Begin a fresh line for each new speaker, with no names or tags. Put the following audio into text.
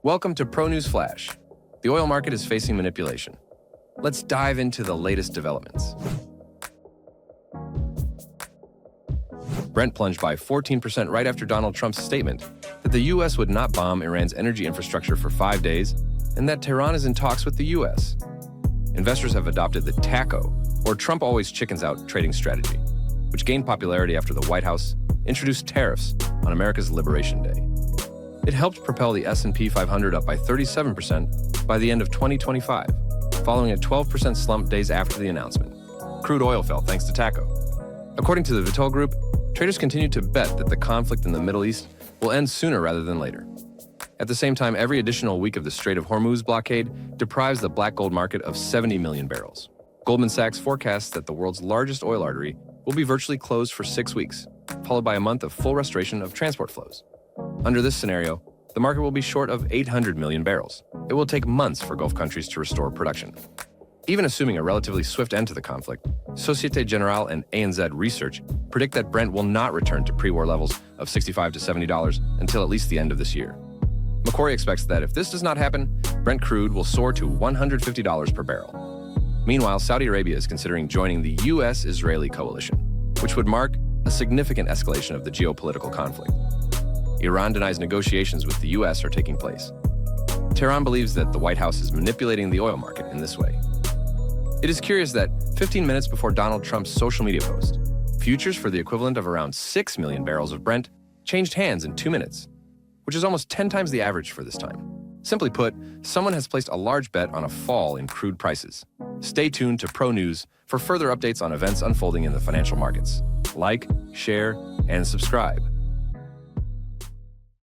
Welcome to Pro News Flash. The oil market is facing manipulation. Let's dive into the latest developments. Brent plunged by 14% right after Donald Trump's statement that the U.S. would not bomb Iran's energy infrastructure for 5 days and that Tehran is in talks with the U.S. Investors have adopted the TACO, or Trump always chickens out trading strategy, which gained popularity after the White House introduced tariffs on America's Liberation Day. It helped propel the S&P 500 up by 37% by the end of 2025, following a 12% slump days after the announcement. Crude oil fell thanks to TACO. According to the Vitol Group, traders continue to bet that the conflict in the Middle East will end sooner rather than later. At the same time, every additional week of the Strait of Hormuz blockade deprives the black gold market of 70 million barrels. Goldman Sachs forecasts that the world's largest oil artery will be virtually closed for 6 weeks, followed by a month of full restoration of transport flows. Under this scenario, the market will be short of 800 million barrels. It will take months for Gulf countries to restore production. Even assuming a relatively swift end to the conflict, Societe Generale and ANZ Research predict that Brent will not return to pre-war levels of $65 to $70 until at least the end of this year. Macquarie expects that if this does not happen, Brent crude will soar to $150 per barrel. Meanwhile, Saudi Arabia is considering joining the U.S.-Israeli coalition, which would mark a significant escalation of the geopolitical conflict. Iran denies negotiations with the U.S. are taking place. Tehran believes that the White House is manipulating the oil market in this way. It is curious that 15 minutes before Donald Trump's social media post, futures for the equivalent of around 6 million barrels of Brent changed hands in 2 minutes, which is almost 10 times the average for this time. Simply put, someone has placed a large bet on a fall in crude prices. Stay tuned to Pro News for further updates on events unfolding in the financial markets. Like, share, and subscribe.